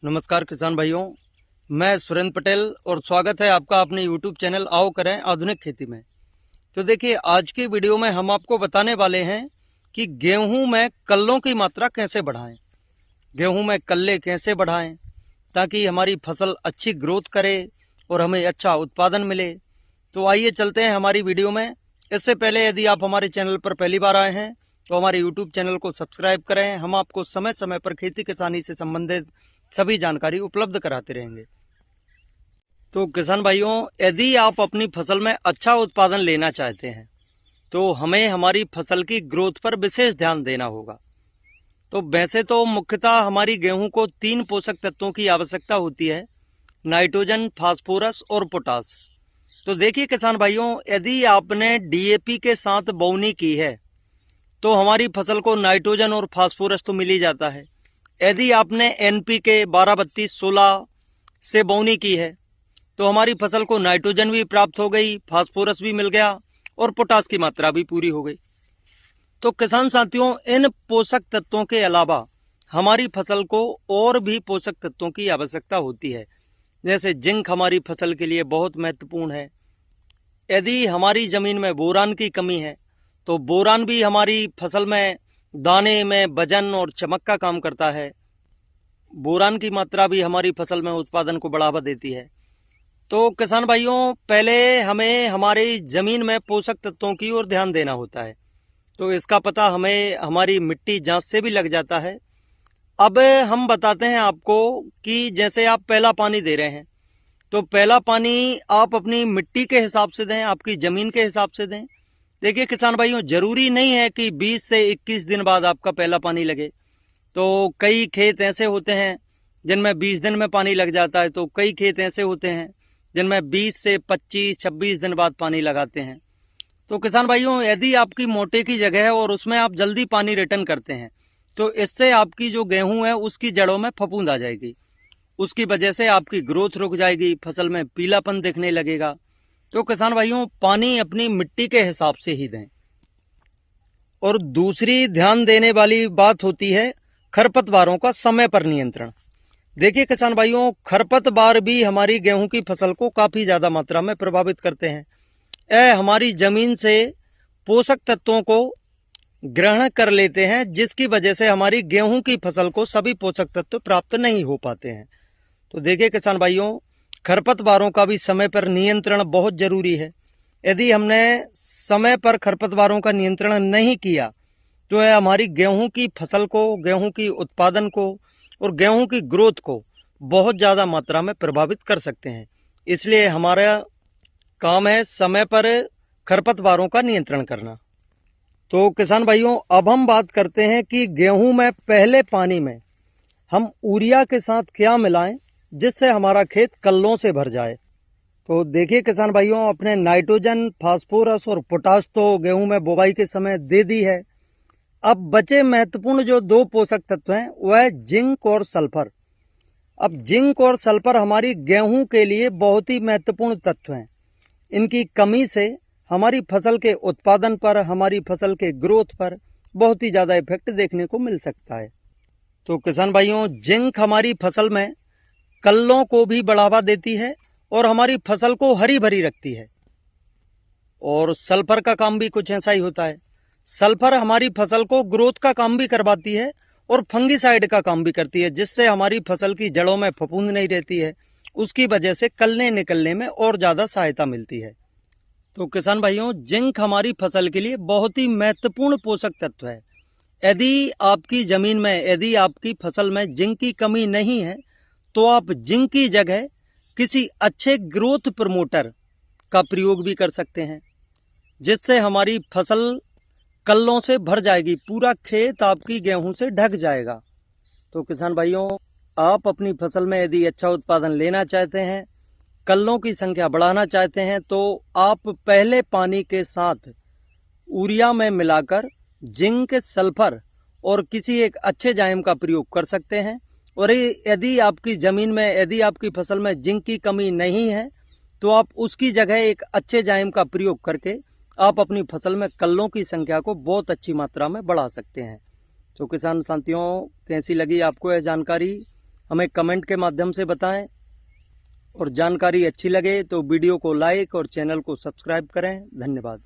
नमस्कार किसान भाइयों, मैं सुरेंद्र पटेल और स्वागत है आपका अपने YouTube चैनल आओ करें आधुनिक खेती में। तो देखिए, आज की वीडियो में हम आपको बताने वाले हैं कि गेहूं में कल्लों की मात्रा कैसे बढ़ाएं, गेहूं में कल्ले कैसे बढ़ाएं ताकि हमारी फसल अच्छी ग्रोथ करे और हमें अच्छा उत्पादन मिले। तो आइए चलते हैं हमारी वीडियो में। इससे पहले यदि आप हमारे चैनल पर पहली बार आए हैं तो हमारे YouTube चैनल को सब्सक्राइब करें। हम आपको समय समय पर खेती किसानी से संबंधित सभी जानकारी उपलब्ध कराते रहेंगे। तो किसान भाइयों, यदि आप अपनी फसल में अच्छा उत्पादन लेना चाहते हैं तो हमें हमारी फसल की ग्रोथ पर विशेष ध्यान देना होगा। तो वैसे तो मुख्यतः हमारी गेहूं को 3 पोषक तत्वों की आवश्यकता होती है, नाइट्रोजन, फास्फोरस और पोटास। तो देखिए किसान भाइयों, यदि आपने डीएपी के साथ बोवनी की है तो हमारी फसल को नाइट्रोजन और फास्फोरस तो मिल ही जाता है। यदि आपने एनपीके 12-32-16 से बोवनी की है तो हमारी फसल को नाइट्रोजन भी प्राप्त हो गई, फास्फोरस भी मिल गया और पोटास की मात्रा भी पूरी हो गई। तो किसान साथियों, इन पोषक तत्वों के अलावा हमारी फसल को और भी पोषक तत्वों की आवश्यकता होती है, जैसे जिंक हमारी फसल के लिए बहुत महत्वपूर्ण है। यदि हमारी जमीन में बोरान की कमी है तो बोरान भी हमारी फसल में दाने में वजन और चमक का काम करता है। बोरान की मात्रा भी हमारी फसल में उत्पादन को बढ़ावा देती है। तो किसान भाइयों, पहले हमें हमारी जमीन में पोषक तत्वों की ओर ध्यान देना होता है। तो इसका पता हमें हमारी मिट्टी जांच से भी लग जाता है। अब हम बताते हैं आपको कि जैसे आप पहला पानी दे रहे हैं तो पहला पानी आप अपनी मिट्टी के हिसाब से दें, आपकी जमीन के हिसाब से दें। देखिए किसान भाइयों, जरूरी नहीं है कि 20 से 21 दिन बाद आपका पहला पानी लगे। तो कई खेत ऐसे होते हैं जिनमें 20 दिन में पानी लग जाता है, तो कई खेत ऐसे होते हैं जिनमें 20 से 25-26 दिन बाद पानी लगाते हैं। तो किसान भाइयों, यदि आपकी मोटे की जगह है और उसमें आप जल्दी पानी रिटर्न करते हैं तो इससे आपकी जो गेहूं है उसकी जड़ों में फफूंद आ जाएगी, उसकी वजह से आपकी ग्रोथ रुक जाएगी, फसल में पीलापन दिखने लगेगा। तो किसान भाइयों, पानी अपनी मिट्टी के हिसाब से ही दें। और दूसरी ध्यान देने वाली बात होती है खरपतवारों का समय पर नियंत्रण। देखिए किसान भाइयों, खरपतवार भी हमारी गेहूं की फसल को काफी ज्यादा मात्रा में प्रभावित करते हैं। यह हमारी जमीन से पोषक तत्वों को ग्रहण कर लेते हैं, जिसकी वजह से हमारी गेहूं की फसल को सभी पोषक तत्व प्राप्त नहीं हो पाते हैं। तो देखिए किसान भाइयों, खरपतवारों का भी समय पर नियंत्रण बहुत जरूरी है। यदि हमने समय पर खरपतवारों का नियंत्रण नहीं किया तो यह हमारी गेहूं की फसल को, गेहूं की उत्पादन को और गेहूं की ग्रोथ को बहुत ज़्यादा मात्रा में प्रभावित कर सकते हैं। इसलिए हमारा काम है समय पर खरपतवारों का नियंत्रण करना। तो किसान भाइयों, अब हम बात करते हैं कि गेहूं में पहले पानी में हम यूरिया के साथ क्या मिलाएं जिससे हमारा खेत कल्लों से भर जाए। तो देखिए किसान भाइयों, अपने नाइट्रोजन, फास्फोरस और पोटास तो गेहूं में बुवाई के समय दे दी है। अब बचे महत्वपूर्ण जो 2 पोषक तत्व हैं वह जिंक और सल्फर। अब जिंक और सल्फर हमारी गेहूं के लिए बहुत ही महत्वपूर्ण तत्व हैं। इनकी कमी से हमारी फसल के उत्पादन पर, हमारी फसल के ग्रोथ पर बहुत ही ज़्यादा इफेक्ट देखने को मिल सकता है। तो किसान भाइयों, जिंक हमारी फसल में कल्लों को भी बढ़ावा देती है और हमारी फसल को हरी भरी रखती है। और सल्फर का काम भी कुछ ऐसा ही होता है। सल्फर हमारी फसल को ग्रोथ का काम भी करवाती है और फंगिसाइड का काम भी करती है, जिससे हमारी फसल की जड़ों में फफूंद नहीं रहती है, उसकी वजह से कलने निकलने में और ज़्यादा सहायता मिलती है। तो किसान भाइयों, जिंक हमारी फसल के लिए बहुत ही महत्वपूर्ण पोषक तत्व है। यदि आपकी ज़मीन में, यदि आपकी फसल में जिंक की कमी नहीं है तो आप जिंक की जगह किसी अच्छे ग्रोथ प्रमोटर का प्रयोग भी कर सकते हैं, जिससे हमारी फसल कल्लों से भर जाएगी, पूरा खेत आपकी गेहूं से ढक जाएगा। तो किसान भाइयों, आप अपनी फसल में यदि अच्छा उत्पादन लेना चाहते हैं, कल्लों की संख्या बढ़ाना चाहते हैं, तो आप पहले पानी के साथ यूरिया में मिलाकर जिंक, सल्फर और किसी एक अच्छे जाइम का प्रयोग कर सकते हैं। और यदि आपकी ज़मीन में, यदि आपकी फसल में जिंक की कमी नहीं है तो आप उसकी जगह एक अच्छे जाइम का प्रयोग करके आप अपनी फसल में कल्लों की संख्या को बहुत अच्छी मात्रा में बढ़ा सकते हैं। तो किसान साथियों, कैसी लगी आपको यह जानकारी? हमें कमेंट के माध्यम से बताएं और जानकारी अच्छी लगे तो वीडियो को लाइक और चैनल को सब्सक्राइब करें। धन्यवाद।